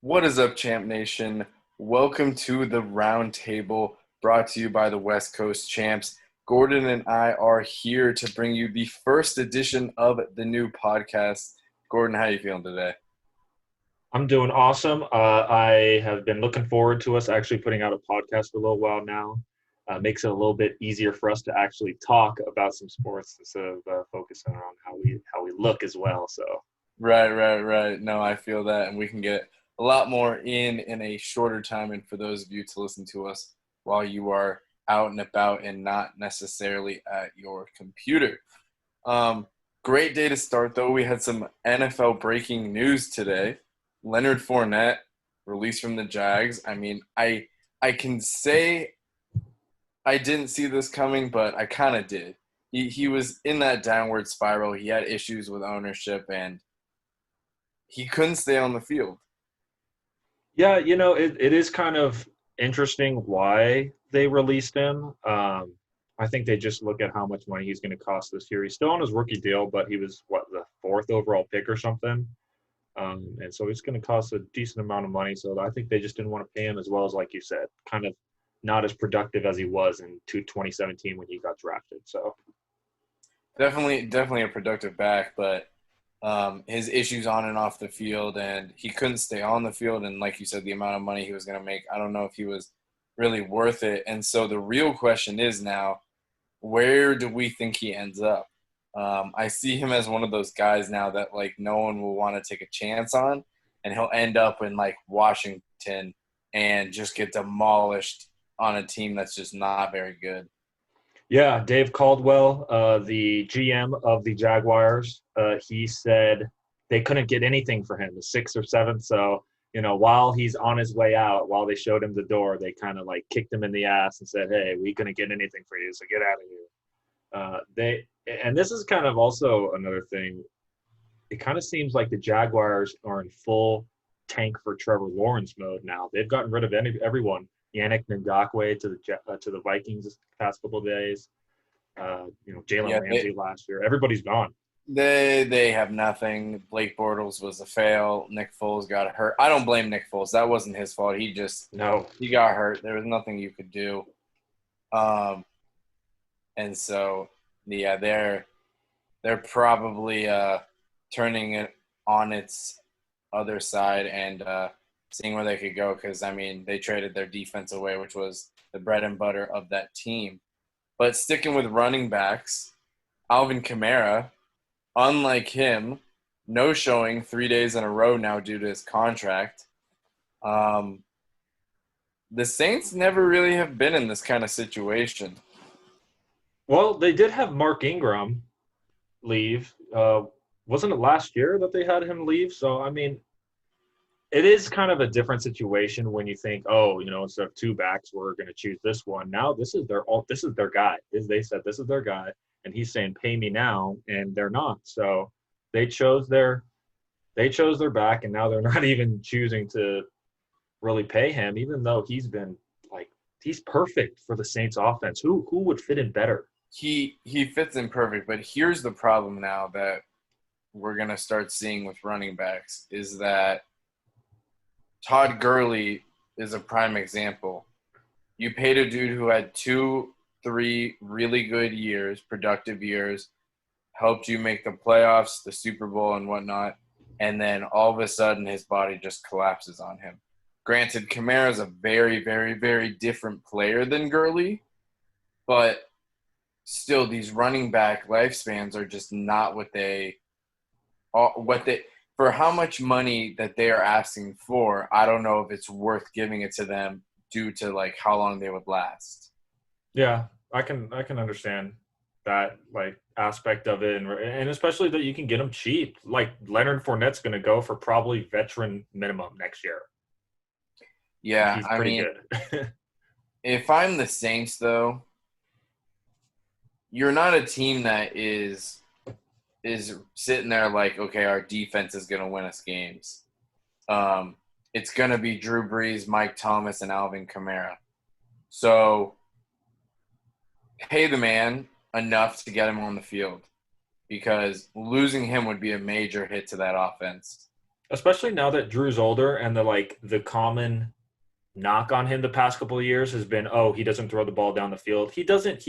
What is up, Champ Nation? Welcome to the Roundtable, brought to you by the West Coast Champs. Gordon and I are here to bring you the first edition of the new podcast. Gordon, how are you feeling today? I'm doing awesome. I have been looking forward to us actually putting out a podcast for a little while now. Makes it a little bit easier for us to actually talk about some sports instead of focusing on how we look as well. So Right. No, I feel that, and we can get a lot more in a shorter time. And for those of you to listen to us while you are out and about and not necessarily at your computer. Um, Great day to start, though. We had some NFL breaking news today. Leonard Fournette released from the Jags. I can say I didn't see this coming, but I kind of did. He was in that downward spiral. He had issues with ownership, and he couldn't stay on the field. yeah, it is kind of interesting why they released him. I think they just look at how much money he's going to cost this year. He's still on his rookie deal, but he was the fourth overall pick or something. And so it's going to cost a decent amount of money. So I think they just didn't want to pay him as well as, like you said, kind of not as productive as he was in 2017 when he got drafted. So Definitely a productive back, but his issues on and off the field, and he couldn't stay on the field. And like you said, the amount of money he was going to make, I don't know if he was really worth it. And so the real question is now, where do we think he ends up? I see him as one of those guys now that like no one will want to take a chance on, and he'll end up in like Washington and just get demolished on a team that's just not very good. yeah, Dave Caldwell, the GM of the Jaguars, he said they couldn't get anything for him, the sixth or seventh. So while he's on his way out, while they showed him the door, they kind of like kicked him in the ass and said, "Hey, we couldn't get anything for you, so get out of here." They and this is kind of also another thing. It kind of seems like the Jaguars are in full tank for Trevor Lawrence mode now. They've gotten rid of everyone. Yannick Ngakwe to the Vikings this past couple of days. Jalen Yeah, Ramsey last year. Everybody's gone. they have nothing. Blake Bortles was a fail. Nick Foles got hurt. I don't blame Nick Foles. That wasn't his fault. No. He got hurt. There was nothing you could do. Um, and so yeah, they're probably turning it on its other side and seeing where they could go, because I mean they traded their defense away, which was the bread and butter of that team. But sticking with running backs, Alvin Kamara, unlike him, no showing 3 days in a row now due to his contract. Um, the Saints never really have been in this kind of situation. Well, they did have Mark Ingram leave. Wasn't it last year that they had him leave? So I mean, it is kind of a different situation when you think, oh, instead of two backs, we're going to choose this one. Now this is their guy. They said this is their guy, and he's saying pay me now, and they're not. So they chose their they chose their back, and now they're not even choosing to really pay him, even though he's perfect for the Saints offense. Who would fit in better? He fits in perfect, but here's the problem now that we're gonna start seeing with running backs is that Todd Gurley is a prime example. You paid a dude who had 3 really good years, productive years, helped you make the playoffs, the Super Bowl, and whatnot, and then all of a sudden his body just collapses on him. Granted, Kamara is a very different player than Gurley, but still, these running back lifespans are just not what they for how much money that they are asking for. I don't know if it's worth giving it to them due to like how long they would last. Yeah, I can understand that like aspect of it, and especially that you can get them cheap. Like Leonard Fournette's going to go for probably veteran minimum next year. Yeah, He's I pretty mean, good. if I'm the Saints, though, you're not a team that is sitting there like, okay, our defense is going to win us games. Um, it's going to be Drew Brees, Mike Thomas, and Alvin Kamara. So pay the man enough to get him on the field, because losing him would be a major hit to that offense. Especially now that Drew's older and the common knock on him the past couple of years has been, oh, he doesn't throw the ball down the field. He doesn't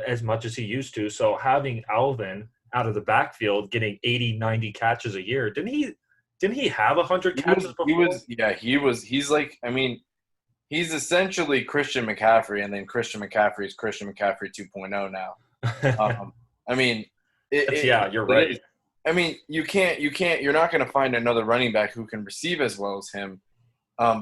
as much as he used to. So having Alvin out of the backfield getting 80, 90 catches a year, didn't he have 100 catches before? He's like, I mean, he's essentially Christian McCaffrey, and then Christian McCaffrey is Christian McCaffrey 2.0 now. I mean, Yeah, you're right. I mean, you're not going to find another running back who can receive as well as him,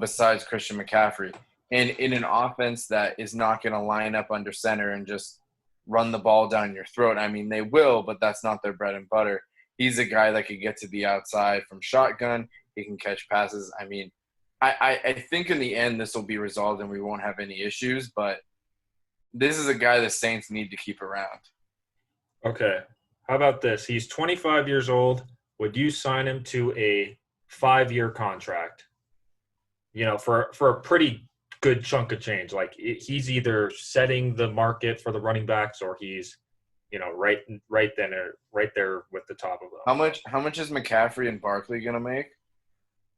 besides Christian McCaffrey. And in an offense that is not going to line up under center and just run the ball down your throat. I mean, they will, but that's not their bread and butter. He's a guy that could get to the outside from shotgun. He can catch passes. I mean, I think in the end this will be resolved and we won't have any issues, but this is a guy the Saints need to keep around. Okay. How about this? He's 25 years old. Would you sign him to a 5-year contract? For a pretty good chunk of change. Like he's either setting the market for the running backs or he's, right there with the top of them. How much is McCaffrey and Barkley gonna make?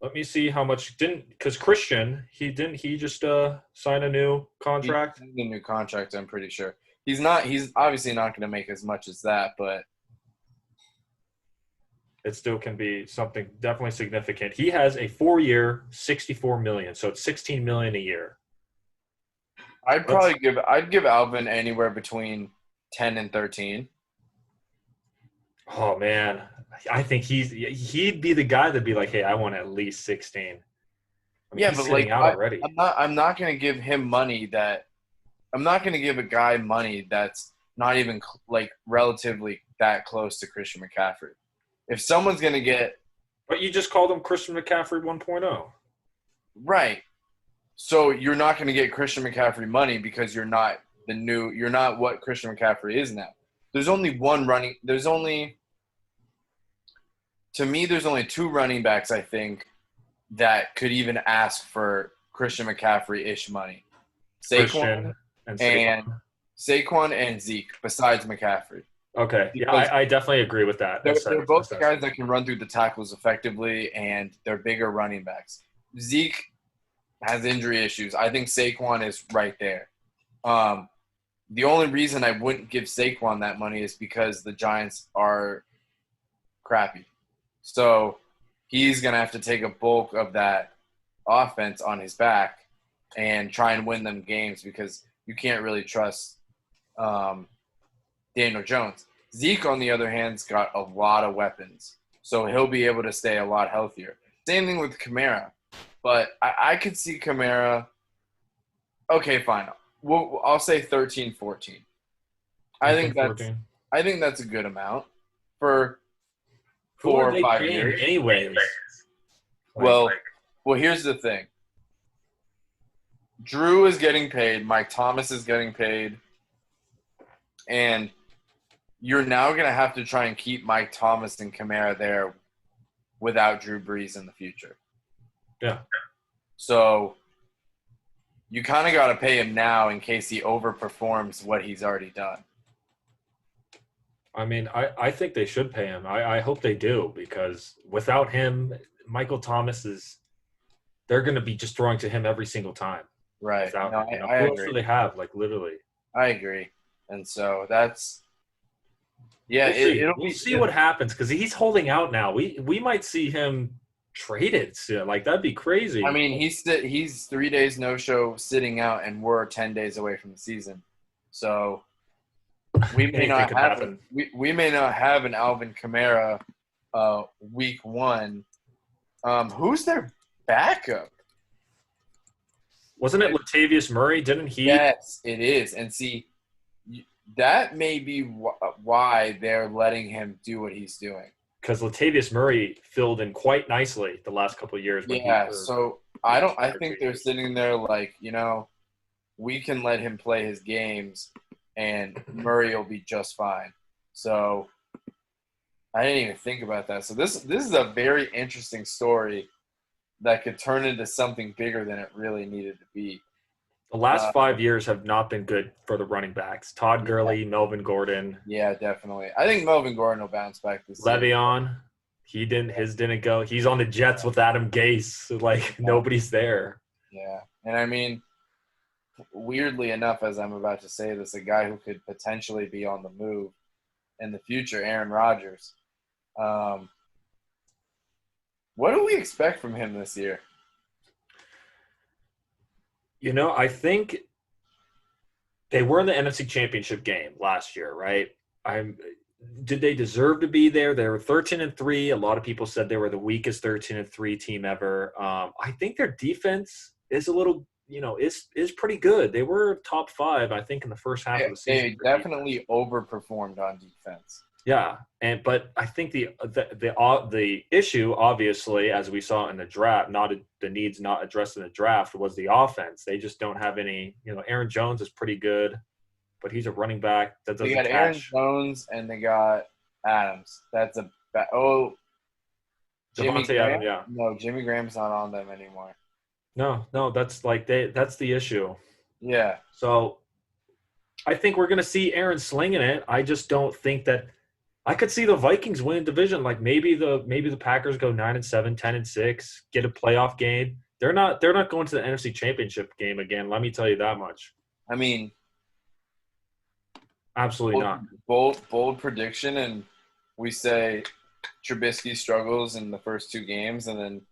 Let me see how much because Christian, he just sign a new contract. He signed a new contract, I'm pretty sure. He's obviously not gonna make as much as that, but it still can be something definitely significant. He has a 4-year, $64 million, so it's $16 million a year. I'd give Alvin anywhere between 10 and 13. Oh man, I think he'd be the guy that'd be like, hey, I want at least 16. I mean, yeah, but like out already. I'm not going to give him money that I'm not going to give a guy money that's not even like relatively that close to Christian McCaffrey. If someone's going to get, but you just called him Christian McCaffrey 1.0. Right. So you're not going to get Christian McCaffrey money because you're not what Christian McCaffrey is now. There's only two running backs, I think, that could even ask for Christian McCaffrey-ish money. Saquon and Zeke, besides McCaffrey. Okay, yeah, I definitely agree with that. They're both guys that can run through the tackles effectively, and they're bigger running backs. Zeke has injury issues. I think Saquon is right there. The only reason I wouldn't give Saquon that money is because the Giants are crappy. So he's going to have to take a bulk of that offense on his back and try and win them games because you can't really trust Daniel Jones. Zeke, on the other hand, has got a lot of weapons, so he'll be able to stay a lot healthier. Same thing with Kamara. But I could see Kamara – okay, fine. I'll say 13, 14. I think that's a good amount for 4 or 5 years. Anyways. Well, here's the thing. Drew is getting paid. Mike Thomas is getting paid. And you're now going to have to try and keep Mike Thomas and Kamara there without Drew Brees in the future. Yeah. So you kind of got to pay him now in case he overperforms what he's already done. I mean, I think they should pay him. I hope they do because without him, Michael Thomas they're going to be just throwing to him every single time. Right. Without, I who agree. else do they have, literally? I agree. And so that's – yeah, we'll see what happens because he's holding out now. We might see him traded soon. That'd be crazy. I mean, he's 3 days no-show sitting out, and we're 10 days away from the season. So we may not have an Alvin Kamara week 1. Who's their backup? Wasn't it Latavius Murray? Didn't he? Yes, it is. And see, that may be why they're letting him do what he's doing. Because Latavius Murray filled in quite nicely the last couple of years. So I think they're sitting there we can let him play his games and Murray will be just fine. So I didn't even think about that. So this is a very interesting story that could turn into something bigger than it really needed to be. The last 5 years have not been good for the running backs. Todd Gurley, Melvin Gordon. Yeah, definitely. I think Melvin Gordon will bounce back this season. Le'Veon, He didn't. His didn't go. He's on the Jets with Adam Gase. So like nobody's there. Yeah. And I mean, weirdly enough, as I'm about to say this, a guy who could potentially be on the move in the future, Aaron Rodgers. Um, what do we expect from him this year? I think they were in the NFC Championship game last year, right? Did they deserve to be there? They were 13-3. A lot of people said they were the weakest 13-3 team ever. I think their defense is a little, is pretty good. They were top 5, I think, in the first half of the season. They definitely overperformed on defense. Yeah, but I think the issue, obviously, as we saw in the draft, the needs not addressed in the draft, was the offense. They just don't have any. Aaron Jones is pretty good, but he's a running back that doesn't They got Aaron Jones and they got Adams. That's Jimmy Devontae Graham. Adams, yeah. No, Jimmy Graham's not on them anymore. No, that's that's the issue. Yeah. So I think we're gonna see Aaron slinging it. I just don't think that. I could see the Vikings win division. Like maybe the Packers go 9-7, 10-6, get a playoff game. They're not going to the NFC Championship game again. Let me tell you that much. I mean, absolutely not. Bold prediction, and we say Trubisky struggles in the first 2 games, and then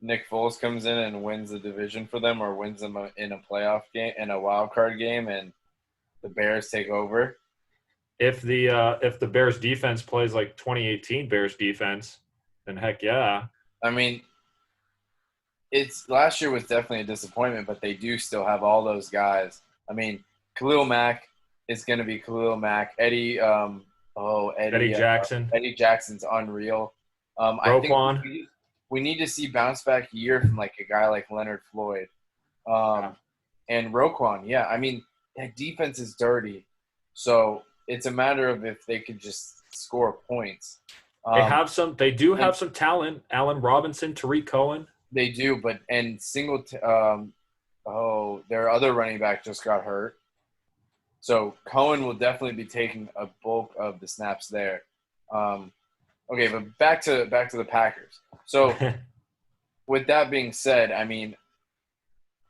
Nick Foles comes in and wins the division for them, or wins them in a playoff game, in a wild card game, and the Bears take over. If the Bears defense plays like 2018 Bears defense, then heck yeah. I mean, last year was definitely a disappointment, but they do still have all those guys. I mean, Khalil Mack is going to be Khalil Mack. Eddie Jackson. Eddie Jackson's unreal. Roquan. I think we need to see bounce back year from like a guy like Leonard Floyd, and Roquan. Yeah, I mean that defense is dirty, so it's a matter of if they could just score points. They do have some talent. Allen Robinson, Tariq Cohen. They do, but their other running back just got hurt. So Cohen will definitely be taking a bulk of the snaps there. Okay, but back to the Packers. So with that being said, I mean,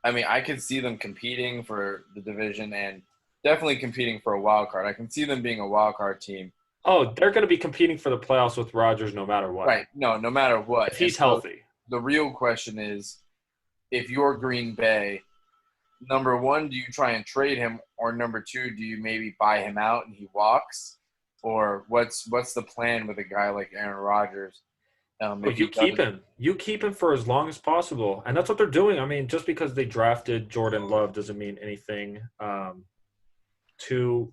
I could see them competing for the division and definitely competing for a wild card. I can see them being a wild card team. Oh, they're going to be competing for the playoffs with Rodgers no matter what. Right. No matter what. If he's healthy. The real question is, if you're Green Bay, number 1, do you try and trade him, or number 2, do you maybe buy him out and he walks, or what's the plan with a guy like Aaron Rodgers? You keep him. You keep him for as long as possible, and that's what they're doing. I mean, just because they drafted Jordan Love doesn't mean anything too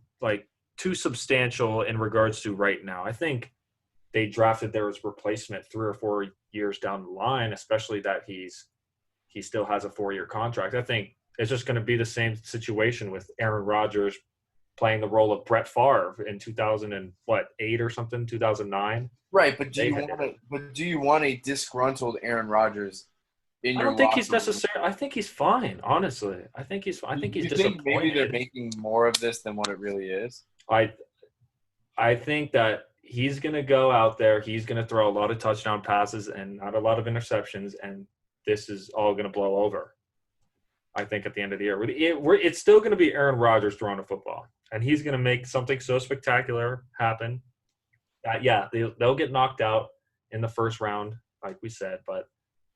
substantial in regards to right now. I think they drafted their replacement 3 or 4 years down the line, especially that he still has a 4-year contract. I think it's just going to be the same situation with Aaron Rodgers playing the role of Brett Favre in 2008 or something, 2009. Right, but do you want a disgruntled Aaron Rodgers in your? I don't think he's necessary. I think he's fine. Honestly, I think he's fine. I think he's disappointed. Think maybe they're making more of this than what it really is? I think that he's going to go out there. He's going to throw a lot of touchdown passes and not a lot of interceptions, and this is all going to blow over. I think at the end of the year, it's still going to be Aaron Rodgers throwing a football, and he's going to make something so spectacular happen that they'll get knocked out in the first round, like we said, but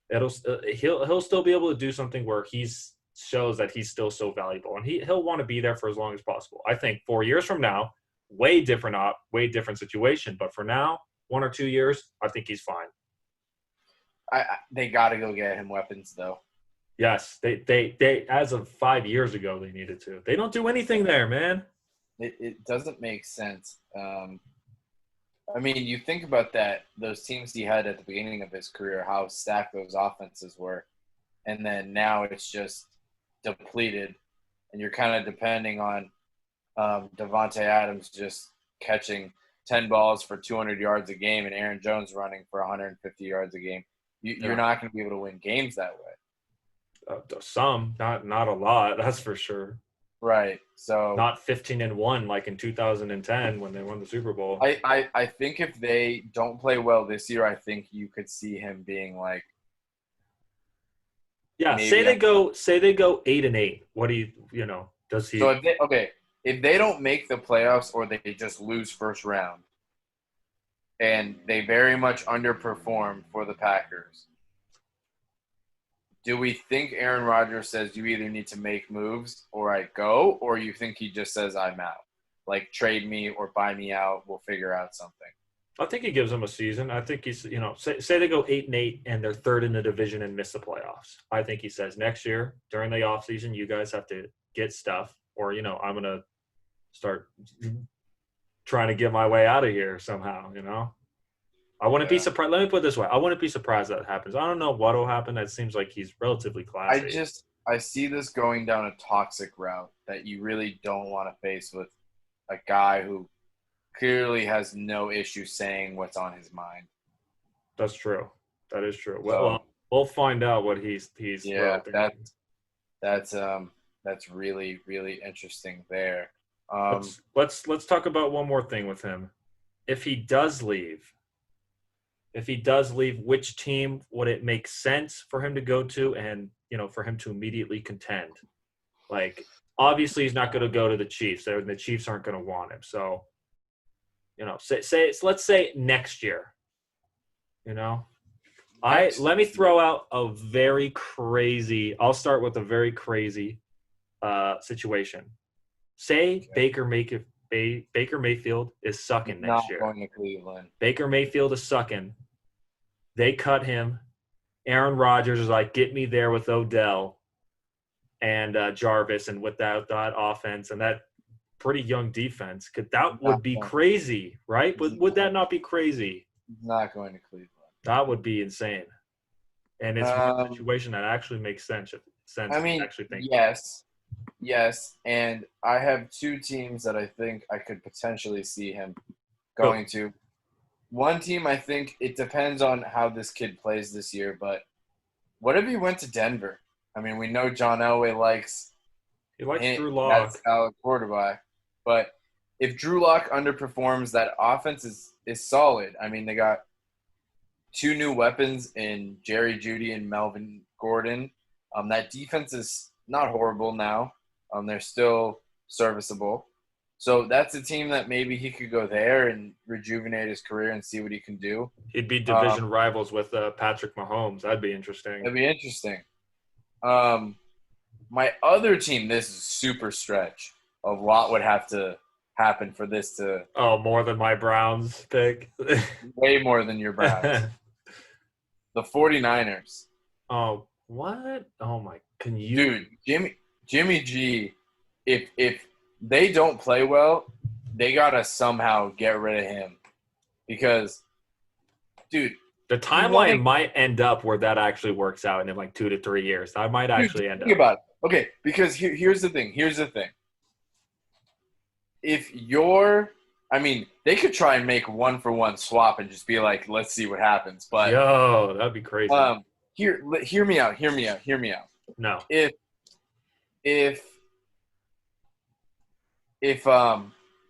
he'll still be able to do something where he shows that he's still so valuable, and he'll want to be there for as long as possible. I think 4 years from now, way different situation, but for now, 1 or 2 years, I think he's fine. They got to go get him weapons, though. Yes, they as of 5 years ago, they needed to. They don't do anything there, man. It doesn't make sense. I mean, you think about those teams he had at the beginning of his career, how stacked those offenses were, and then now it's just depleted, and you're kind of depending on Devontae Adams just catching 10 balls for 200 yards a game and Aaron Jones running for 150 yards a game. You're not going to be able to win games that way. Some, not a lot, that's for sure. Right. So not 15-1 like in 2010 when they won the Super Bowl. I think if they don't play well this year, I think you could see him being like Yeah, maybe. say they go 8-8. What do does So he if they don't make the playoffs or they just lose first round and they very much underperform for the Packers, do we think Aaron Rodgers says you either need to make moves or I go, or you think he just says I'm out? Like trade me or buy me out, we'll figure out something. I think he gives them a season. I think he's, say they go 8-8 and they're third in the division and miss the playoffs. I think he says next year during the offseason, you guys have to get stuff, or I'm gonna start trying to get my way out of here somehow. I wouldn't be surprised. Let me put it this way: I wouldn't be surprised that happens. I don't know what will happen. It seems like he's relatively classy. I see this going down a toxic route that you really don't want to face with a guy who clearly has no issue saying what's on his mind. That's true. That is true. So, well, we'll find out what he's. Yeah, that's really really interesting there. Let's talk about one more thing with him. If he does leave, which team would it make sense for him to go to, and for him to immediately contend? Like, obviously, he's not going to go to the Chiefs. The Chiefs aren't going to want him. So, let's say next year. Let me throw out a very crazy. I'll start with a very crazy situation. Say Baker Mayfield is sucking next year. Not going to Cleveland. Baker Mayfield is sucking. They cut him. Aaron Rodgers is like, get me there with Odell and Jarvis, and with that offense and that pretty young defense. That would be crazy, right? Would that not be crazy? Not going to Cleveland. That would be insane. And it's a situation that actually makes sense. I mean, actually think yes, and I have two teams that I think I could potentially see him going to. One team, I think it depends on how this kid plays this year, but what if he went to Denver? I mean, we know John Elway likes Drew Lock as a quarterback, but if Drew Lock underperforms, that offense is solid. I mean, they got two new weapons in Jerry Jeudy and Melvin Gordon. That defense is not horrible now. They're still serviceable. So that's a team that maybe he could go there and rejuvenate his career and see what he can do. He'd be division rivals with Patrick Mahomes. That'd be interesting. That'd be interesting. My other team, this is super stretch. A lot would have to happen for this to – Oh, more than my Browns pick? Way more than your Browns. The 49ers. Oh, what? Oh, my – can you – Dude, Jimmy G, if they don't play well, they got to somehow get rid of him. Because, dude – the timeline might end up where that actually works out in like 2 to 3 years. That might actually end up. Think about it. Okay, because here's the thing. If you're – I mean, they could try and make one-for-one swap and just be like, let's see what happens. But that'd be crazy. Hear me out. No.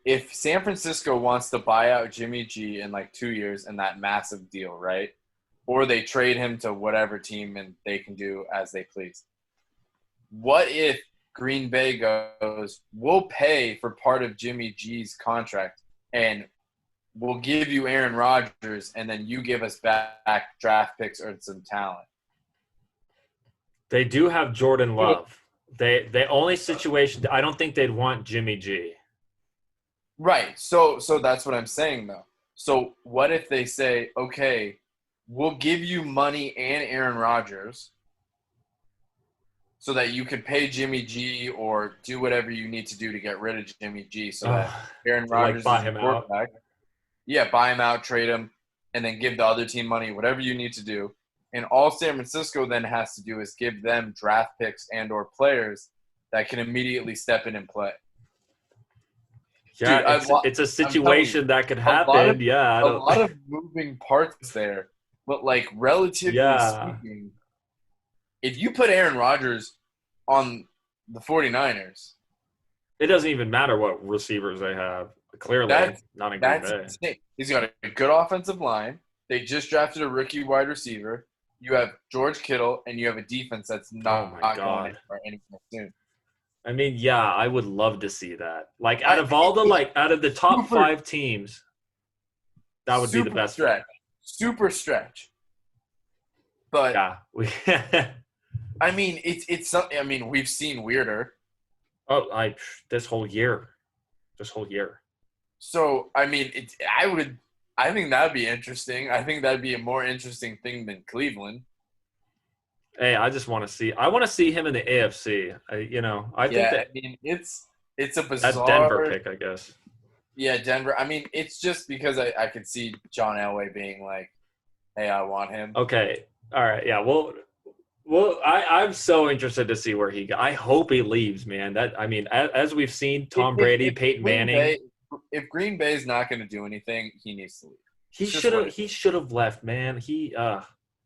If San Francisco wants to buy out Jimmy G in like 2 years in that massive deal, right? Or they trade him to whatever team and they can do as they please. What if Green Bay goes, we'll pay for part of Jimmy G's contract and we'll give you Aaron Rodgers and then you give us back draft picks or some talent? They do have Jordan Love. The only situation – I don't think they'd want Jimmy G. Right. So that's what I'm saying, though. So what if they say, okay, we'll give you money and Aaron Rodgers so that you can pay Jimmy G or do whatever you need to do to get rid of Jimmy G so that Aaron Rodgers buy is him the quarterback. out. Yeah, buy him out, trade him, and then give the other team money, whatever you need to do. And all San Francisco then has to do is give them draft picks and or players that can immediately step in and play. Yeah, dude, it's a situation that could happen. A lot of moving parts there. But, like, relatively speaking, if you put Aaron Rodgers on the 49ers, It doesn't even matter what receivers they have. Clearly, That's not in Green that's Bay. insane. He's got a good offensive line. They just drafted a rookie wide receiver. You have George Kittle, and you have a defense that's Oh not my going God. anywhere anytime soon. I mean, yeah, I would love to see that. Like It's out of the top super 5 teams, that would be the super best stretch, fit. super stretch. But Yeah. I mean, it's something. I mean, we've seen weirder. oh, I this whole year. This whole year. So I mean, I think that'd be interesting. I think that'd be a more interesting thing than Cleveland. Hey, I just want to see. I want to see him in the AFC. I think Yeah, that I mean, it's a that Denver bizarre. pick, I guess. Yeah, Denver. I mean, it's just because I could see John Elway being like, "Hey, I want him." Okay. All right. Yeah. I'm so interested to see where he go. I hope he leaves, man. That I mean, as we've seen, Tom Brady, If Peyton Green Manning, Bay, if Green Bay's not going to do anything, he needs to leave. he It's just should what have it. he should have left, man. Can you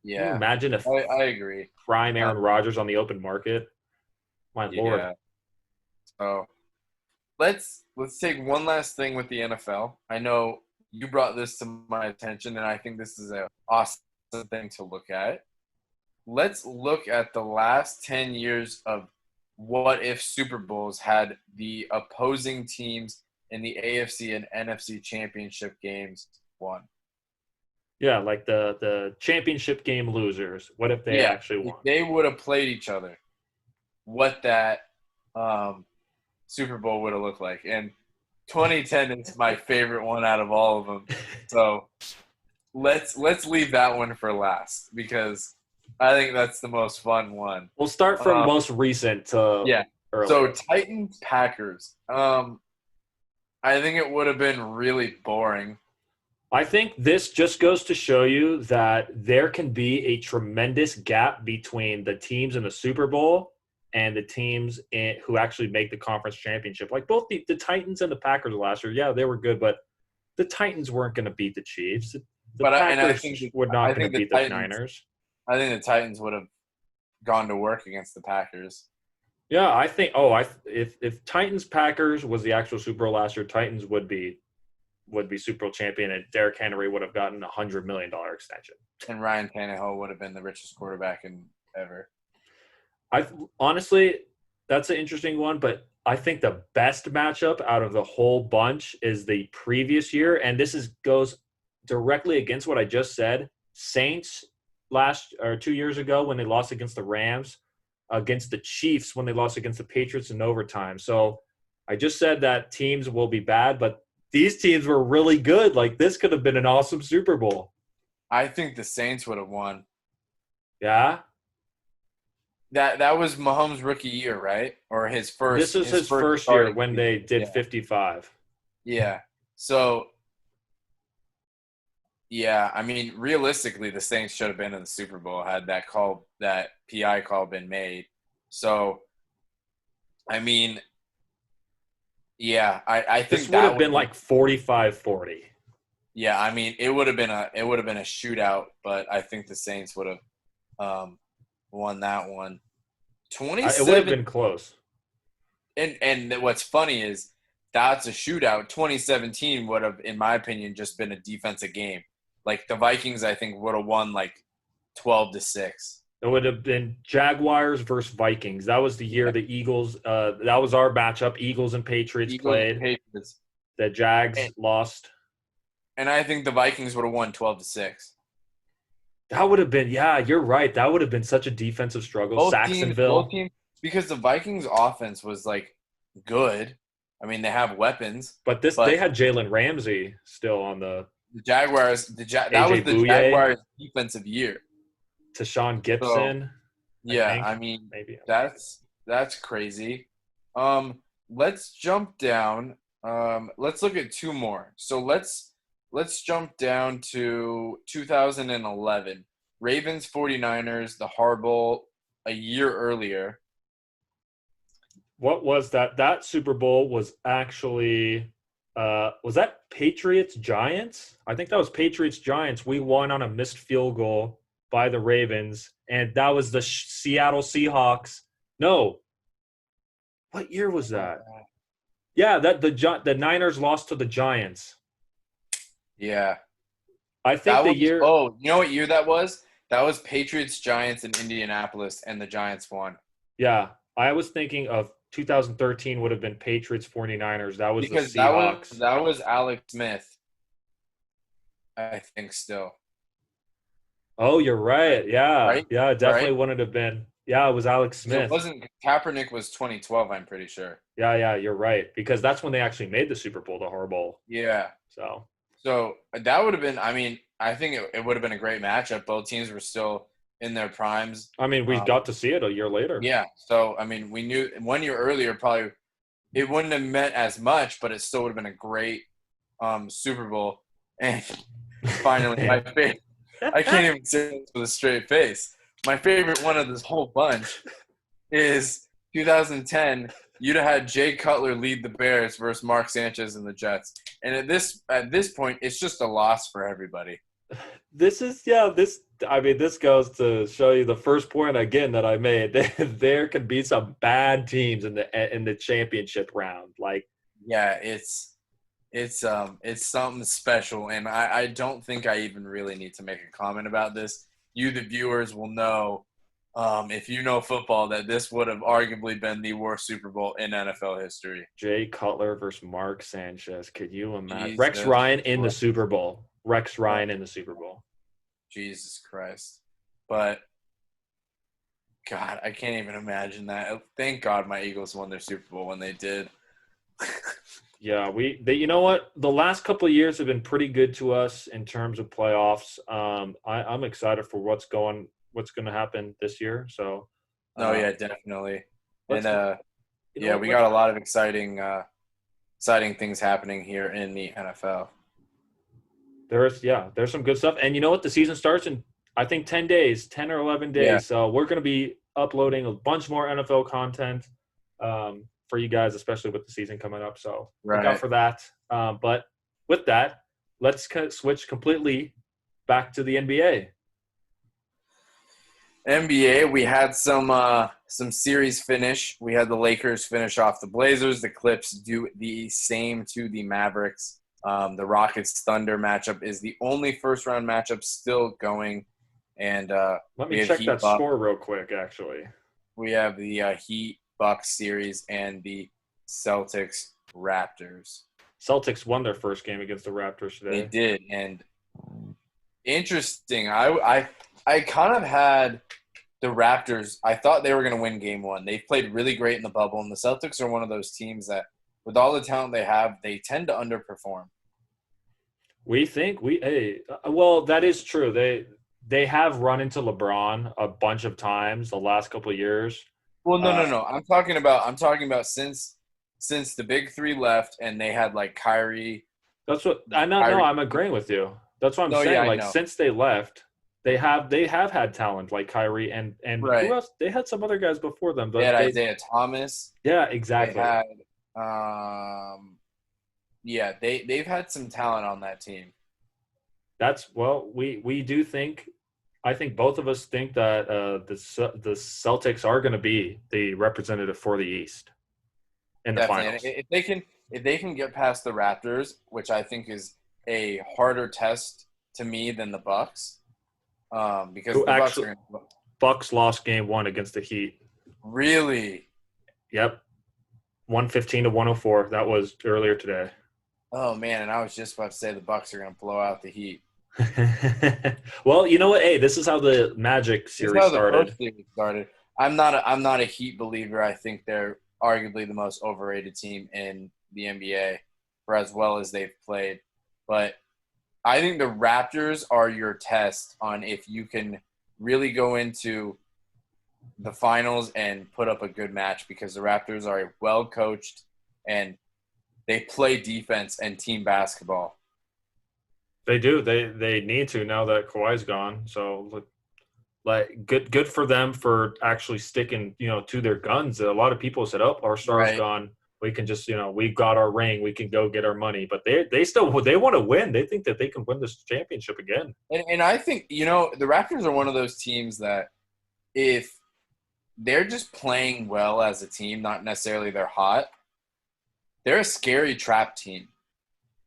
Yeah, imagine if I agree. prime Uh, Aaron Rodgers on the open market? My lord. yeah. So let's take one last thing with the NFL. I know you brought this to my attention, and I think this is an awesome thing to look at. Let's look at the last 10 years of what if Super Bowls had the opposing teams in the AFC and NFC championship games won. Yeah, like the championship game losers. What if they Yeah, actually if won? they would have played each other, what that um, Super Bowl would have looked like. And 2010 is my favorite one out of all of them. So let's leave that one for last because I think that's the most fun one. We'll start from Um, most recent to yeah. So earlier. Titans Packers. I think it would have been really boring. I think this just goes to show you that there can be a tremendous gap between the teams in the Super Bowl and the teams who actually make the conference championship. Like both the Titans and the Packers last year, yeah, they were good, but the Titans weren't going to beat the Chiefs. The But I Packers think were not I going to think the beat the Titans Niners. I think the Titans would have gone to work against the Packers. Yeah, I think. Oh, if Titans Packers was the actual Super Bowl last year, Titans would be Super Bowl champion, and Derrick Henry would have gotten $100 million extension. And Ryan Tannehill would have been the richest quarterback in ever. I honestly, that's an interesting one, but I think the best matchup out of the whole bunch is the previous year, and this goes directly against what I just said. Saints last or 2 years ago when they lost against the Rams, against the Chiefs when they lost against the Patriots in overtime. So I just said that teams will be bad, but these teams were really good. Like this could have been an awesome Super Bowl. I think the Saints would have won. Yeah. That was Mahomes' rookie year, right? Or This is his his first first year starting when they season. did Yeah. 55. Yeah. So yeah, I mean, realistically, the Saints should have been in the Super Bowl had that PI call been made. So I mean, yeah, I This think would that have would been have been. like 45-40. Yeah, I mean, it would have been a shootout, but I think the Saints would have won that one. It would have 27 been close. and what's funny is that's a shootout. 2017 would have, in my opinion, just been a defensive game. Like the Vikings, I think would have won like 12-6. It would have been Jaguars versus Vikings. That was the year the Eagles. That was our matchup. Eagles and Patriots Eagles and played. Patriots, The Jags and, lost. and I think the Vikings would have won 12-6. That would have been. Yeah, you're right. That would have been such a defensive struggle. Both Saxonville. teams, because the Vikings offense was like good. I mean, they have weapons, But they but had Jalen Ramsey still on the the Jaguars, that was AJ the Bouye Jaguars' defensive year. to Sean So Gibson. I yeah, think I mean maybe. that's crazy. Let's jump down. Let's look at two more. So let's jump down to 2011. Ravens 49ers, the Harbaugh a year earlier. What was that? That Super Bowl was actually was that Patriots Giants? I think that was Patriots Giants. We won on a missed field goal by the Ravens, and that was the Seattle Seahawks. No, what year was that? Yeah, that the Niners lost to the Giants. Yeah. I think That the was, year. oh, you know what year that was? That was Patriots, Giants in Indianapolis, and the Giants won. Yeah, I was thinking of 2013 would have been Patriots 49ers. That was the Because that was Seahawks. that was Alex Smith, I think still. Oh, you're right. Yeah, Right? yeah, it Right? definitely wouldn't have been. Yeah, it was Alex Because it Smith. wasn't Kaepernick was 2012, I'm pretty sure. Yeah, yeah, you're right because that's when they actually made the Super Bowl, the Horrible. Yeah. So So that would have been, I mean, I think it would have been a great matchup. Both teams were still in their primes. I mean, we Um, got to see it a year later. yeah. So, I mean, we knew 1 year earlier probably it wouldn't have meant as much, but it still would have been a great Super Bowl. And finally, my favorite, I can't even say this with a straight face. My favorite one of this whole bunch is 2010. You'd have had Jay Cutler lead the Bears versus Mark Sanchez and the Jets. And at this point, it's just a loss for everybody. This is this I mean this goes to show you the first point again that I made. There could be some bad teams in the championship round. Like Yeah, it's something special, and I don't think I even really need to make a comment about this. You, the viewers, will know if you know football that this would have arguably been the worst Super Bowl in NFL history. Jay Cutler versus Mark Sanchez. Could you imagine Rex Jesus Ryan in the Christ. Super Bowl? Rex Ryan in the Super Bowl. Jesus Christ. But God, I can't even imagine that. Thank God my Eagles won their Super Bowl when they did. Yeah, you know what? The last couple of years have been pretty good to us in terms of playoffs. I'm excited for what's going to happen this year. So, No, uh, yeah, definitely. And let's you know yeah, what? we Let's got a lot of exciting things happening here in the NFL. there's some good stuff. And you know what? The season starts in I think 10 days, 10 or 11 Yeah, days. So we're going to be uploading a bunch more NFL content for you guys, especially with the season coming up. So look out right. for that. But with that, let's switch completely back to the NBA. NBA, we had some series finish. We had the Lakers finish off the Blazers. The Clips do the same to the Mavericks. The Rockets Thunder matchup is the only first round matchup still going, and Let we me have check Heat that Bucks. score real quick, actually. We have the Heat Bucks series and the Celtics Raptors. Celtics won their first game against the Raptors They today. did, and interesting. I kind of had the Raptors. I thought they were going to win Game 1. They've played really great in the bubble, and the Celtics are one of those teams that, with all the talent they have, they tend to underperform. We think well, that is true. They have run into LeBron a bunch of times the last couple of years. Well, no, Uh, no, no. I'm talking about since the big three left, and they had like Kyrie. that's what I know. No, Kyrie. I'm agreeing with you. That's what I'm No, yeah, saying. I Like know. since they left, they have had talent like Kyrie and who Right. else? They had some other guys before them, They but had they Isaiah Thomas. yeah, They exactly. had yeah, they've had some talent on that team. That's well, we do think. I think both of us think that the Celtics are going to be the representative for the East in the Definitely. And finals. if they can get past the Raptors, which I think is a harder test to me than the Bucks, because Who the Bucks actually are going to Bucks lost game one against the Heat. really. Yep, 115 to 104. That was earlier today. Oh man, and I was just about to say the Bucks are going to blow out the Heat. Well, you know what? Hey, this is how the Magic This is series how the started. first series started. I'm not a Heat believer. I think they're arguably the most overrated team in the NBA for as well as they've played. But I think the Raptors are your test on if you can really go into the finals and put up a good match, because the Raptors are well coached and they play defense and team basketball. They do. They need to now that Kawhi's gone. So like good for them for actually sticking to their guns. A lot of people said, "Oh, our star's Right. gone. We can just we got our ring. We can go get our money." But they still they want to win. They think that they can win this championship again. And I think, the Raptors are one of those teams that if they're just playing well as a team, not necessarily they're hot, they're a scary trap team.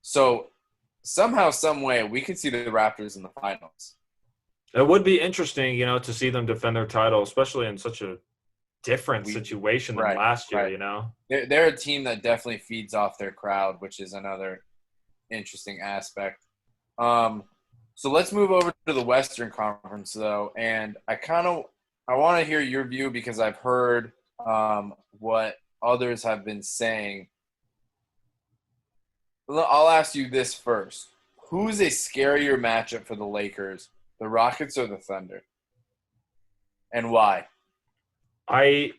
So somehow, some way, we could see the Raptors in the finals. It would be interesting, to see them defend their title, especially in such a different We situation than right, last year, right. They're a team that definitely feeds off their crowd, which is another interesting aspect. So let's move over to the Western Conference, though, and I want to hear your view because I've heard what others have been saying. I'll ask you this first: who's a scarier matchup for the Lakers, the Rockets or the Thunder, and why? I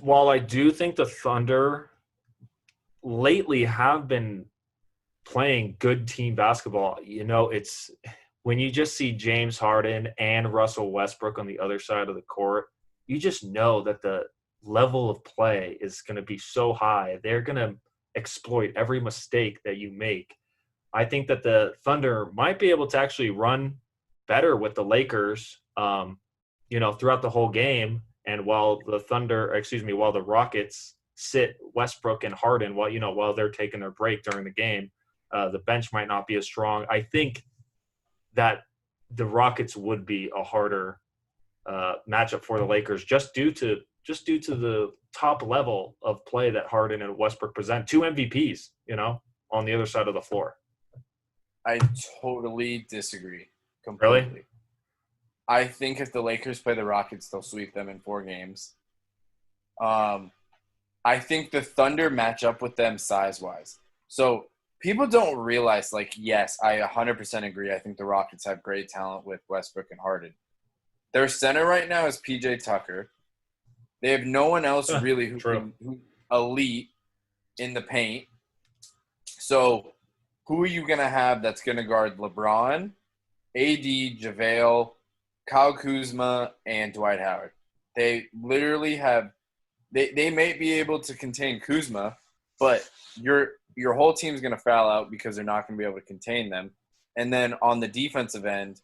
while I do think the Thunder lately have been playing good team basketball, it's when you just see James Harden and Russell Westbrook on the other side of the court, you just know that the level of play is going to be so high. They're going to exploit every mistake that you make. I think that the Thunder might be able to actually run better with the Lakers, throughout the whole game. And while the Rockets sit Westbrook and Harden while they're taking their break during the game, the bench might not be as strong. I think that the Rockets would be a harder matchup for the Lakers just due to the top level of play that Harden and Westbrook present. Two MVPs, on the other side of the floor. I totally disagree completely. Really? I think if the Lakers play the Rockets, they'll sweep them in 4 games. I think the Thunder match up with them size-wise. So people don't realize, yes, I 100% agree. I think the Rockets have great talent with Westbrook and Harden. Their center right now is P.J. Tucker. They have no one else really who's elite in the paint. So who are you going to have that's going to guard LeBron, AD, JaVale, Kyle Kuzma, and Dwight Howard? They literally have they may be able to contain Kuzma, but your whole team's going to foul out because they're not going to be able to contain them. And then on the defensive end,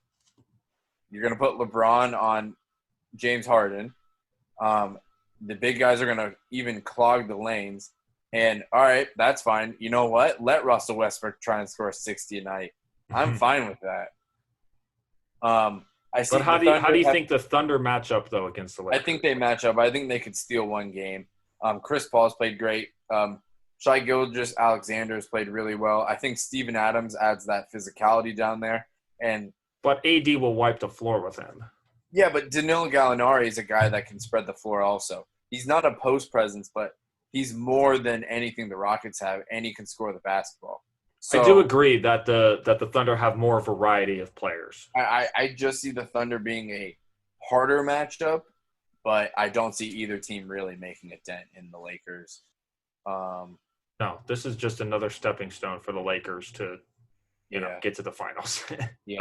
you're going to put LeBron on James Harden. The big guys are going to even clog the lanes. And, all right, that's fine. You know what? Let Russell Westbrook try and score 60 a night. I'm fine with that. But how do you think the Thunder match up, though, against the Lakers? I think they match up. I think they could steal one game. Chris Paul's played great. Shai Gilgeous-Alexander has played really well. I think Steven Adams adds that physicality down there. But AD will wipe the floor with him. Yeah, but Danilo Gallinari is a guy that can spread the floor also. He's not a post presence, but he's more than anything the Rockets have, and he can score the basketball. So, I do agree that the Thunder have more variety of players. I just see the Thunder being a harder matchup, but I don't see either team really making a dent in the Lakers. No, this is just another stepping stone for the Lakers to, get to the finals,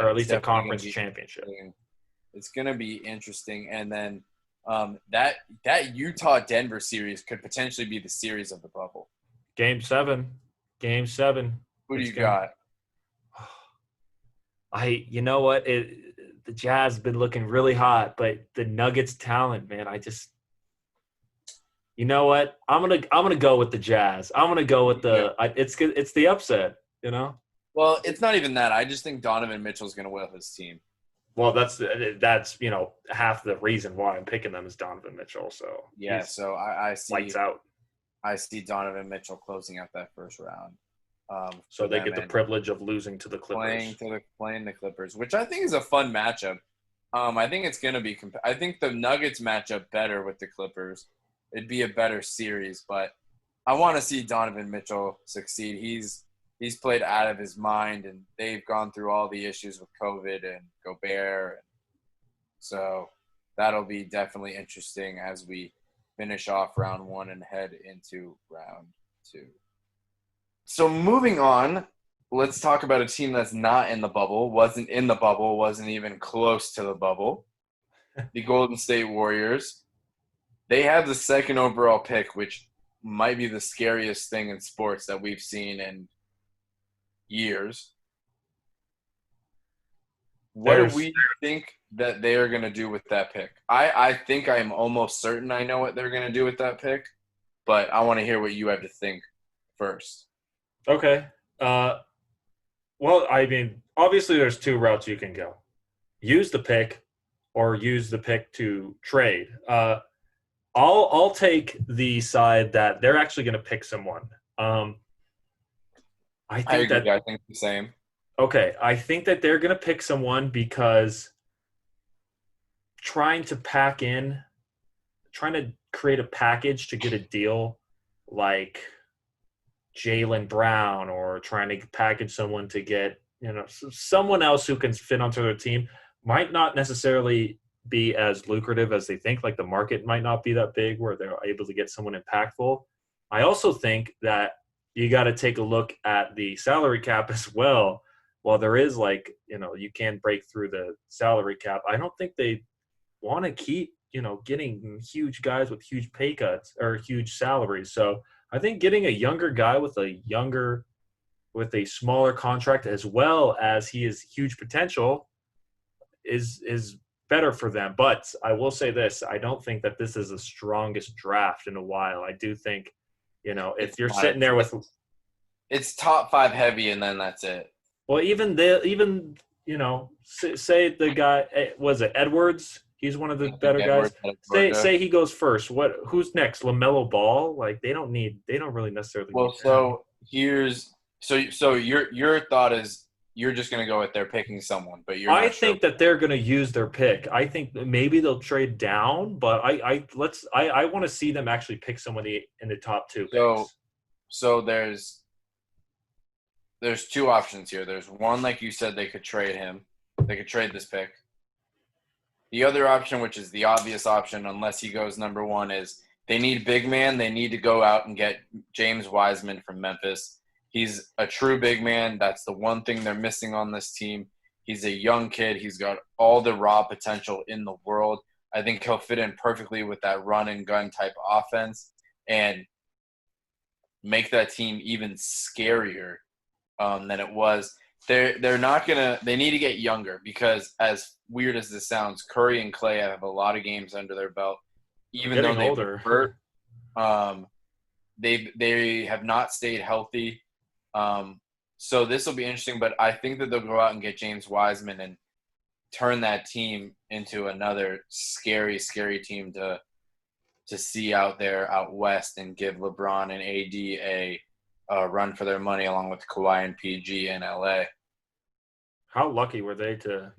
or at least a conference championship. It's going to be interesting, and then that Utah-Denver series could potentially be the series of the bubble. Game 7. Who do you got? You know what? The Jazz have been looking really hot, but the Nuggets talent, man, you know what? I'm gonna go with the Jazz. I'm gonna go with it's the upset, Well, it's not even that. I just think Donovan Mitchell's gonna will his team. Well, that's half the reason why I'm picking them is Donovan Mitchell. So yeah, so I see lights out. I see Donovan Mitchell closing out that first round. So they get the privilege of losing to the Clippers. Playing the Clippers, which I think is a fun matchup. I think it's going to be – I think the Nuggets match up better with the Clippers. It'd be a better series, but I want to see Donovan Mitchell succeed. He's played out of his mind, and they've gone through all the issues with COVID and Gobert. So that'll be definitely interesting as we finish off round 1 and head into round 2. So moving on, let's talk about a team that's not in the bubble, wasn't in the bubble, wasn't even close to the bubble. The Golden State Warriors. They have the 2nd overall pick, which might be the scariest thing in sports that we've seen in years. What do we think that they are going to do with that pick? I think I'm almost certain I know what they're going to do with that pick, but I want to hear what you have to think. first. Okay. Well, I mean, obviously there's two routes you can go. Use the pick or use the pick to trade. I'll take the side that they're actually going to pick someone. Um, I I think agree. that I think the same. okay. I think that they're going to pick someone because trying to pack in, trying to create a package to get a deal like Jalen Brown, or trying to package someone to get someone else who can fit onto their team might not necessarily be as lucrative as they think. Like the market might not be that big where they're able to get someone impactful. I also think that you got to take a look at the salary cap as well. While there is you can break through the salary cap, I don't think they want to keep getting huge guys with huge pay cuts or huge salaries. So I think getting a younger guy with a smaller contract, as well as he has huge potential, is better for them. But I will say this: I don't think that this is the strongest draft in a while. I do think, if It's you're not. sitting there with, It's top 5 heavy, and then that's it. well, say the guy was it Edwards? He's one of the Anthony better guys. Edwards out of Say Georgia. say he goes first. Who's next? LaMelo Ball? Like they don't really necessarily need Well, him. so your thought is you're just gonna go with they're picking someone, but you're I not sure. think that they're going to use their pick. I think that maybe they'll trade down, but I want to see them actually pick somebody in the top two So picks. so there's two options here. There's one, like you said, they could trade him. They could trade this pick. The other option, which is the obvious option, unless he goes number one, is they need big man. They need to go out and get James Wiseman from Memphis. He's a true big man. That's the one thing they're missing on this team. He's a young kid. He's got all the raw potential in the world. I think he'll fit in perfectly with that run and gun type offense and make that team even scarier than it was. They're not gonna. They need to get younger because, as weird as this sounds, Curry and Clay have a lot of games under their belt, They're even though getting they've been older. hurt. They have not stayed healthy. So this will be interesting, but I think that they'll go out and get James Wiseman and turn that team into another scary, scary team to see out there out west and give LeBron and AD a run for their money along with Kawhi and PG in LA. How lucky were they to,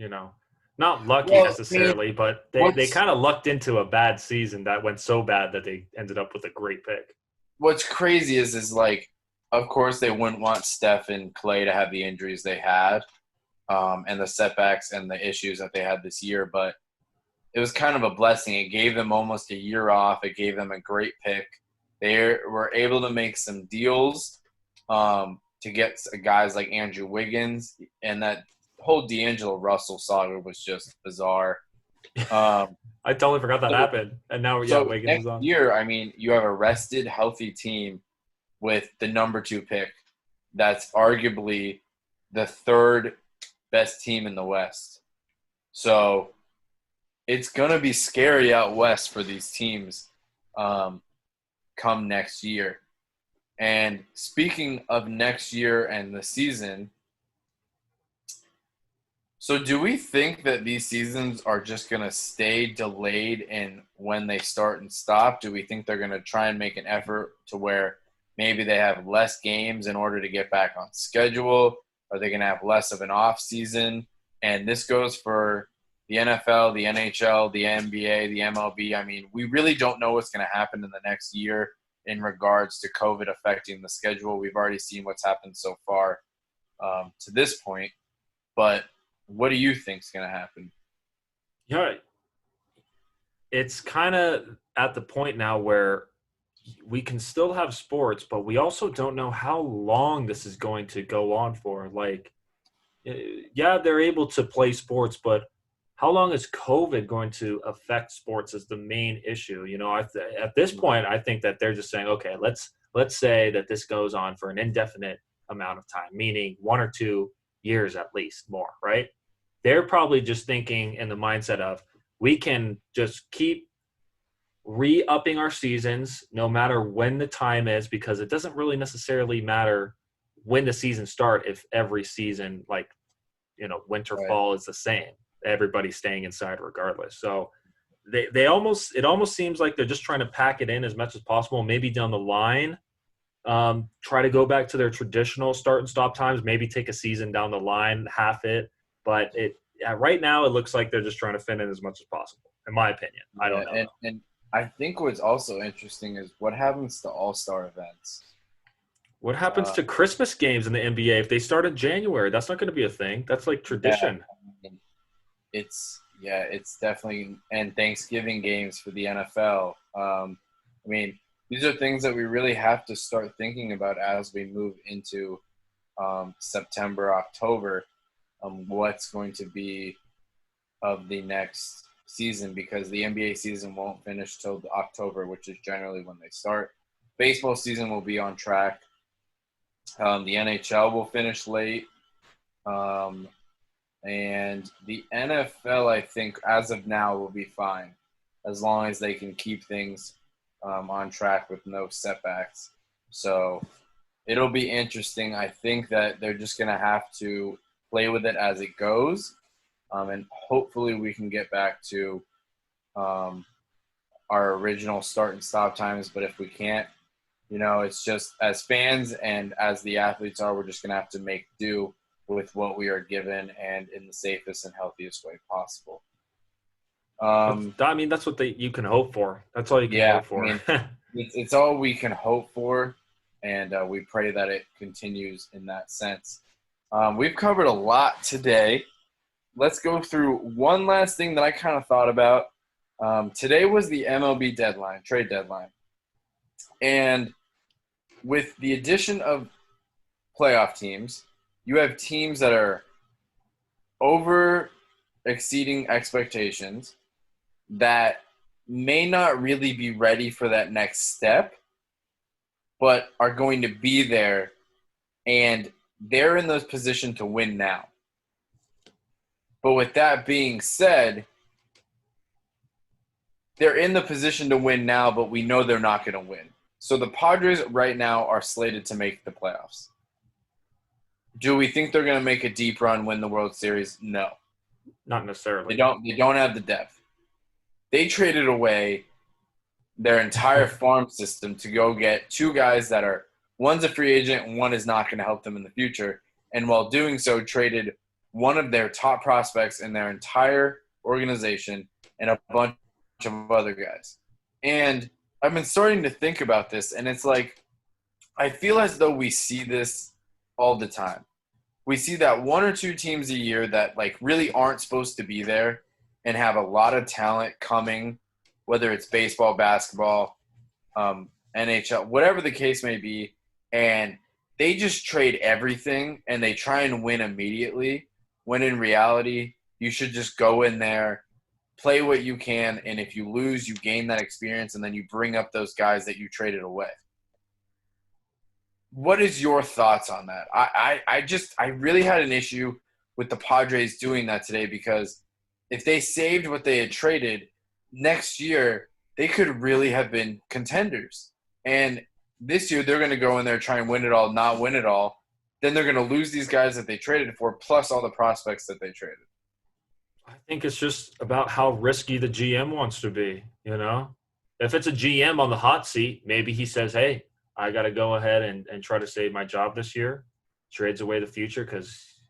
not lucky Well, I mean, necessarily, but they what's kind of lucked into a bad season that went so bad that they ended up with a great pick. what's crazy is like, of course they wouldn't want Steph and Clay to have the injuries they had, and the setbacks and the issues that they had this year, but it was kind of a blessing. It gave them almost a year off. It gave them a great pick. They were able to make some deals to get guys like Andrew Wiggins, and that whole D'Angelo Russell saga was just bizarre. Um, I totally forgot that so, happened, and now yeah, so Wiggins is next on. year, I mean, you have a rested, healthy team with the number 2 pick. That's arguably the third best team in the West. So it's going to be scary out west for these teams come next year. And speaking of next year and the season, so do we think that these seasons are just going to stay delayed in when they start and stop? Do we think they're going to try and make an effort to where maybe they have less games in order to get back on schedule? Are they going to have less of an off season? And this goes for the NFL, the NHL, the NBA, the MLB. I mean, we really don't know what's going to happen in the next year in regards to COVID affecting the schedule. We've already seen what's happened so far to this point. But what do you think is going to happen? Yeah, it's kind of at the point now where we can still have sports, but we also don't know how long this is going to go on for. Like, yeah, they're able to play sports, but how long is COVID going to affect sports is the main issue. At this point, I think that they're just saying, okay, let's say that this goes on for an indefinite amount of time, meaning 1 or 2 years at least more, right? They're probably just thinking in the mindset of we can just keep re-upping our seasons no matter when the time is, because it doesn't really necessarily matter when the season start if every season, like, winter, Right. fall is the same. Everybody's staying inside regardless. So it almost seems like they're just trying to pack it in as much as possible. Maybe down the line, try to go back to their traditional start and stop times, maybe take a season down the line, half it. But right now it looks like they're just trying to fit in as much as possible, in my opinion. I don't know. And I think what's also interesting is what happens to all-star events. What happens to Christmas games in the NBA if they start in January? That's not going to be a thing. That's like tradition. It's definitely, and Thanksgiving games for the NFL. These are things that we really have to start thinking about as we move into September, October. What's going to be of the next season, because the NBA season won't finish till October, which is generally when they start. Baseball season will be on track. The NHL will finish late. And the NFL, I think, as of now, will be fine as long as they can keep things on track with no setbacks. So it'll be interesting. I think that they're just going to have to play with it as it goes. And hopefully we can get back to our original start and stop times. But if we can't, it's just, as fans and as the athletes are, we're just going to have to make do with what we are given and in the safest and healthiest way possible. That's what you can hope for. That's all you can hope for. It's all we can hope for, and we pray that it continues in that sense. We've covered a lot today. Let's go through one last thing that I kind of thought about. Today was the MLB trade deadline. And with the addition of playoff teams, you have teams that are over exceeding expectations that may not really be ready for that next step, but are going to be there, and they're in those positions to win now. But with that being said, they're in the position to win now, but we know they're not going to win. So the Padres right now are slated to make the playoffs. Do we think they're going to make a deep run, win the World Series? No. Not necessarily. They don't have the depth. They traded away their entire farm system to go get two guys that are – one's a free agent and one is not going to help them in the future. And while doing so, traded one of their top prospects in their entire organization and a bunch of other guys. And I've been starting to think about this, and it's like I feel as though we see this all the time. We see that one or two teams a year that like really aren't supposed to be there and have a lot of talent coming, whether it's baseball, basketball, NHL, whatever the case may be, and they just trade everything and they try and win immediately, when in reality you should just go in there, play what you can, and if you lose, you gain that experience, and then you bring up those guys that you traded away. What is your thoughts on that? I really had an issue with the Padres doing that today, because if they saved what they had traded, next year they could really have been contenders. And this year they're going to go in there, try and win it all, not win it all. Then they're going to lose these guys that they traded for, plus all the prospects that they traded. I think it's just about how risky the GM wants to be, If it's a GM on the hot seat, maybe he says, hey, I got to go ahead and try to save my job this year, trades away the future, because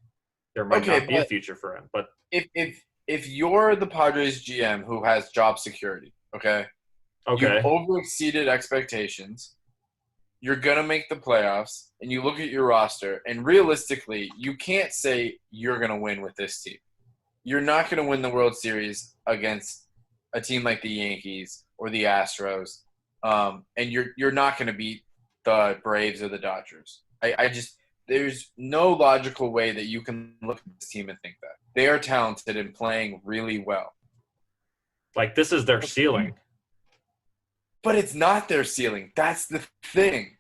there might not be a future for him. But if you're the Padres GM who has job security, okay, you've over-exceeded expectations, you're going to make the playoffs, and you look at your roster, and realistically, you can't say you're going to win with this team. You're not going to win the World Series against a team like the Yankees or the Astros, and you're not going to beat the Braves or the Dodgers. There's no logical way that you can look at this team and think that. They are talented and playing really well. Like, this is their ceiling. But it's not their ceiling. That's the thing.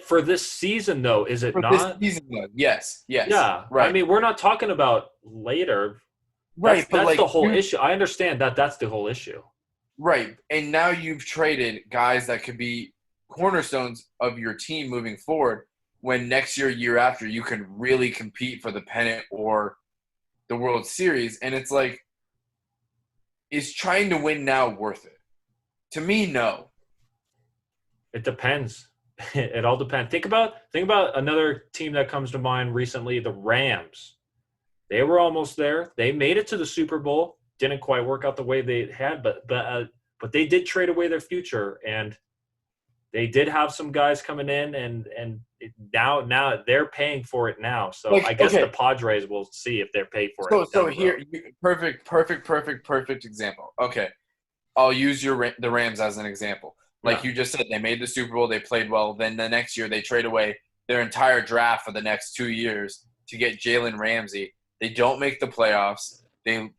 For this season, though, is it not? For this season, though, yes. Yeah, right. I mean, we're not talking about later. Right, that's the whole issue. I understand that that's the whole issue. right. And now you've traded guys that could be cornerstones of your team moving forward when next year, year after, you can really compete for the pennant or the World Series. And it's like, is trying to win now worth it? To me, no. It depends. It all depends. Think about another team that comes to mind recently, the Rams. They were almost there. They made it to the Super Bowl. Didn't quite work out the way they had, but they did trade away their future, and they did have some guys coming in, and now they're paying for it now. So I Like, guess the okay, Padres will see if they're paid for it so down the road. here, perfect example. Okay, I'll use the Rams as an example. Like Yeah, you just said, they made the Super Bowl, they played well. Then the next year, they trade away their entire draft for the next 2 years to get Jalen Ramsey. They don't make the playoffs.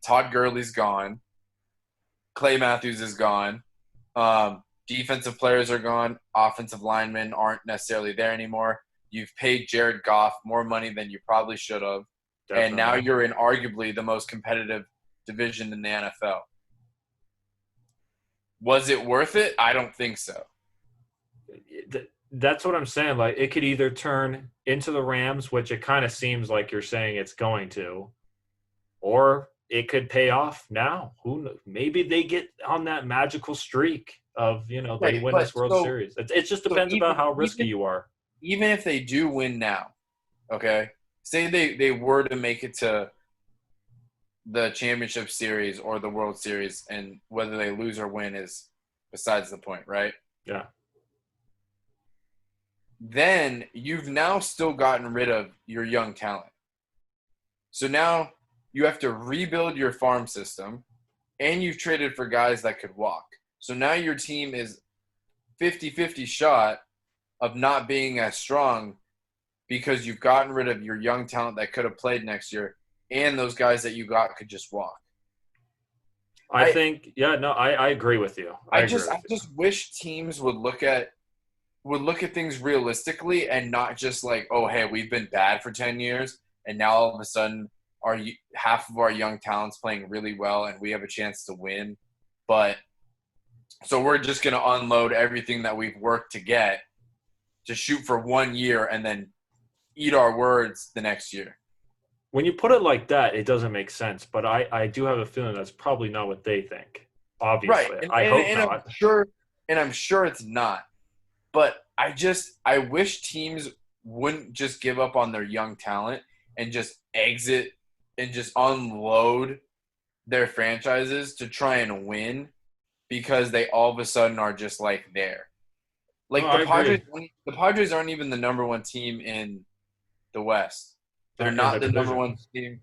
Todd Gurley's gone. Clay Matthews is gone. Defensive players are gone. Offensive linemen aren't necessarily there anymore. You've paid Jared Goff more money than you probably should have. And now definitely. you're in arguably the most competitive division in the NFL. Was it worth it? I don't think so. That's what I'm saying. Like it could either turn into the Rams, which it kind of seems like you're saying it's going to, or it could pay off now. Who knows? Maybe they get on that magical streak of they Right, win but this World Series. It just so depends about how risky you are. even if they do win now, okay, say they were to make it to the championship series or the World Series, and whether they lose or win is besides the point, right? Yeah. Then you've now still gotten rid of your young talent. So now you have to rebuild your farm system, and you've traded for guys that could walk. So now your team is 50-50 shot of not being as strong because you've gotten rid of your young talent that could have played next year, and those guys that you got could just walk. I I think, yeah, no, I agree with you. I I agree just I with you. just wish teams would look at things realistically and not just like, oh, hey, we've been bad for 10 years and now all of a sudden half of our young talent's playing really well and we have a chance to win. But so we're just going to unload everything that we've worked to get to shoot for 1 year and then eat our words the next year. When you put it like that, it doesn't make sense. But I do have a feeling that's probably not what they think. Right. Obviously, And, I and, hope and I'm not. sure and I'm sure it's not. But I wish teams wouldn't just give up on their young talent and just exit and just unload their franchises to try and win because they all of a sudden are just like there. No, Like I agree. the Padres aren't even the number one team in the West. They're In the not the number division. one team.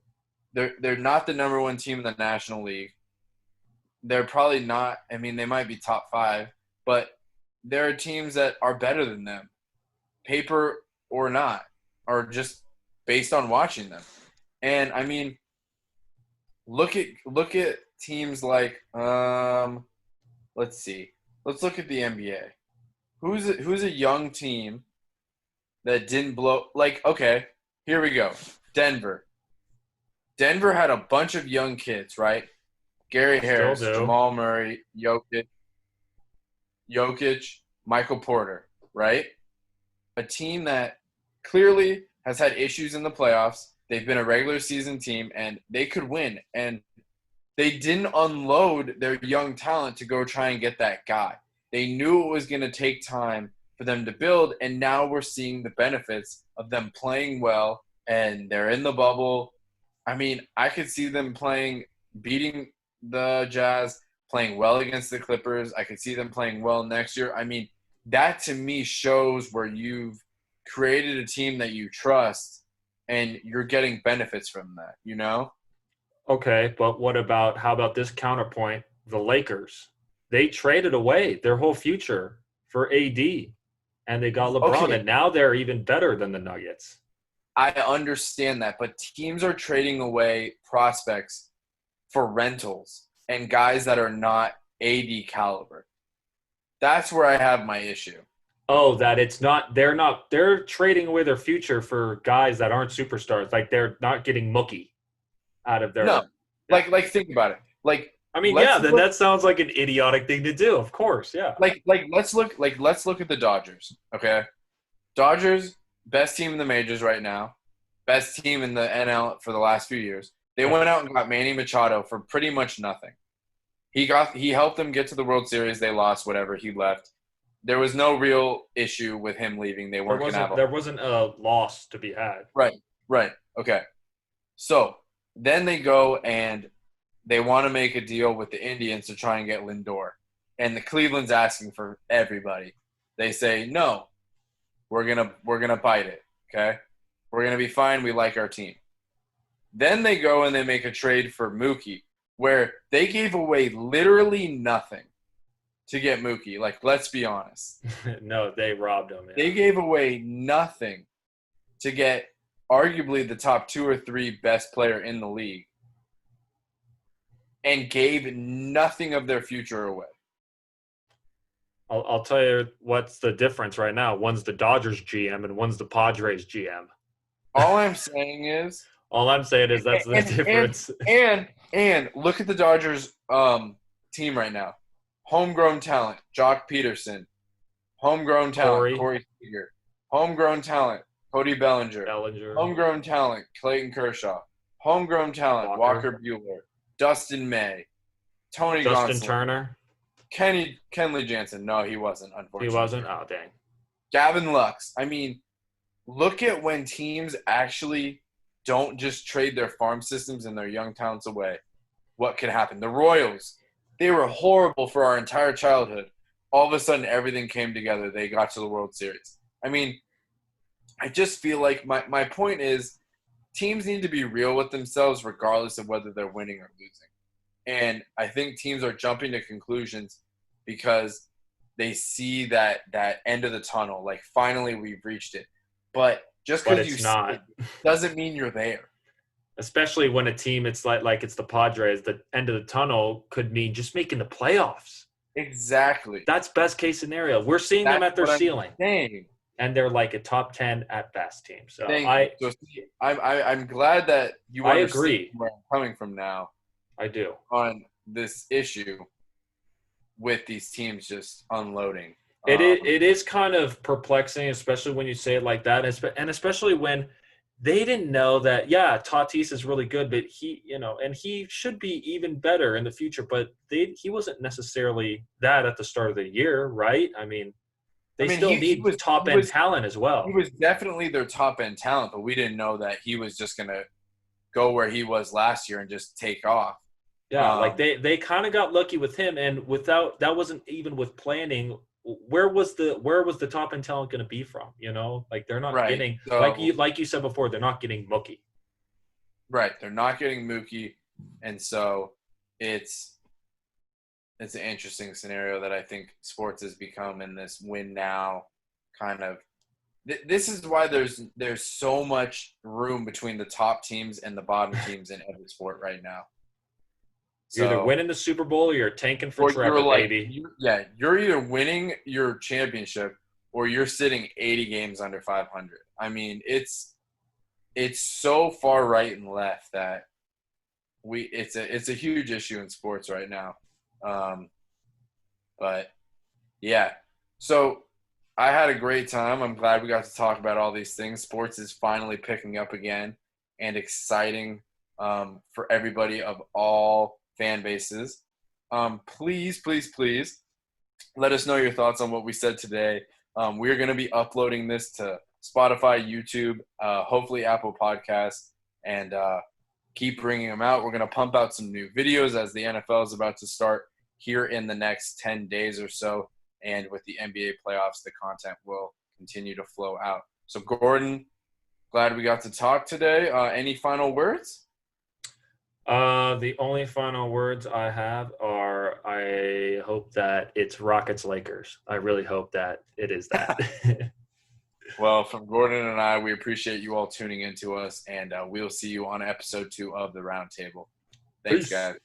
They're not the number one team in the National League. They're probably not. I mean, they might be top five, but there are teams that are better than them, paper or not, or just based on watching them. And I mean, look at teams like let's see. Let's look at the NBA. Who's a young team that didn't blow like okay, here we go. Denver. Denver had a bunch of young kids, right? Gary Still Harris, do. Jamal Murray, Jokic, Michael Porter, right? A team that clearly has had issues in the playoffs. They've been a regular season team and they could win. And they didn't unload their young talent to go try and get that guy. They knew it was going to take time for them to build. And now we're seeing the benefits of them playing well and they're in the bubble. I mean, I could see them beating the Jazz, playing well against the Clippers. I could see them playing well next year. I mean, that to me shows where you've created a team that you trust and you're getting benefits from that, you know? Okay, but how about this counterpoint? The Lakers. They traded away their whole future for AD and they got LeBron, Okay, and now they're even better than the Nuggets. I understand that, but teams are trading away prospects for rentals and guys that are not AD caliber. That's where I have my issue. Oh, that they're trading away their future for guys that aren't superstars. Like they're not getting Mookie out of No, their, yeah. like think about it. Like I mean, yeah, let's then look that sounds like an idiotic thing to do. Of course, yeah. let's look at the Dodgers. Okay, Dodgers, best team in the majors right now, best team in the NL for the last few years. They Yep. went out and got Manny Machado for pretty much nothing. He helped them get to the World Series. They lost, whatever. He left. There was no real issue with him leaving. They There weren't gonna have wasn't a there wasn't a loss to be had. right, right. Okay. So then they go and they want to make a deal with the Indians to try and get Lindor. And the Cleveland's asking for everybody. They say, no, we're gonna bite it. Okay? We're gonna be fine. We like our team. Then they go and they make a trade for Mookie, where they gave away literally nothing to get Mookie. Like, let's be honest. No, they robbed him. Yeah. They gave away nothing to get arguably the top 2 or 3 best player in the league and gave nothing of their future away. I'll tell you what's the difference right now. One's the Dodgers GM and one's the Padres GM. All I'm saying is All I'm saying is that's the difference. And look at the Dodgers team right now. Homegrown talent, Jock Peterson. Homegrown talent, Corey Seager. Homegrown talent, Cody Bellinger. Homegrown talent, Clayton Kershaw. Homegrown talent, Walker Buehler. Dustin May. Tony Justin Gonsolin. Turner. Kenley Jansen. No, he wasn't, unfortunately. He wasn't? Oh, dang. Gavin Lux. I mean, look at when teams actually don't just trade their farm systems and their young talents away. What could happen? The Royals, they were horrible for our entire childhood. All of a sudden, everything came together. They got to the World Series. I mean, I just feel like my point is teams need to be real with themselves regardless of whether they're winning or losing. And I think teams are jumping to conclusions because they see that end of the tunnel. Like, finally, we've reached it. But just because you see it doesn't mean you're there. Especially when a team, it's like it's the Padres, the end of the tunnel could mean just making the playoffs. Exactly. That's best case scenario. We're seeing them at their ceiling. And they're like a top 10 at best team. So I'm glad that you understand agree where I'm coming from now. I do. On this issue with these teams just unloading. It is kind of perplexing, especially when you say it like that, and especially when they didn't know that, yeah, Tatis is really good, but and he should be even better in the future, but he wasn't necessarily that at the start of the year, right? I mean, they still need top-end talent as well. He was definitely their top-end talent, but we didn't know that he was just going to go where he was last year and just take off. Yeah, like they kind of got lucky with him, and that wasn't even with planning. Where was the top end talent going to be from? Like they're not getting like you said before, they're not getting Mookie. Right, they're not getting Mookie, and so it's an interesting scenario that I think sports has become in this win now kind of. This is why there's so much room between the top teams and the bottom teams in every sport right now. You're either winning the Super Bowl or you're tanking for Trevor, baby. You're either winning your championship or you're sitting 80 games under 500. I mean, it's so far right and left that it's a huge issue in sports right now. But yeah, so I had a great time. I'm glad we got to talk about all these things. Sports is finally picking up again and exciting for everybody of all fan bases. Please let us know your thoughts on what we said today. We're going to be uploading this to Spotify, YouTube, hopefully Apple Podcasts, and keep bringing them out. We're going to pump out some new videos as the NFL is about to start here in the next 10 days or so. And with the NBA playoffs, the content will continue to flow out. So, Gordon, glad we got to talk today. Any final words? The only final words I have are I hope that it's Rockets-Lakers. I really hope that it is that. Well, from Gordon and I, we appreciate you all tuning in to us, and we'll see you on episode 2 of the Roundtable. Thanks, guys.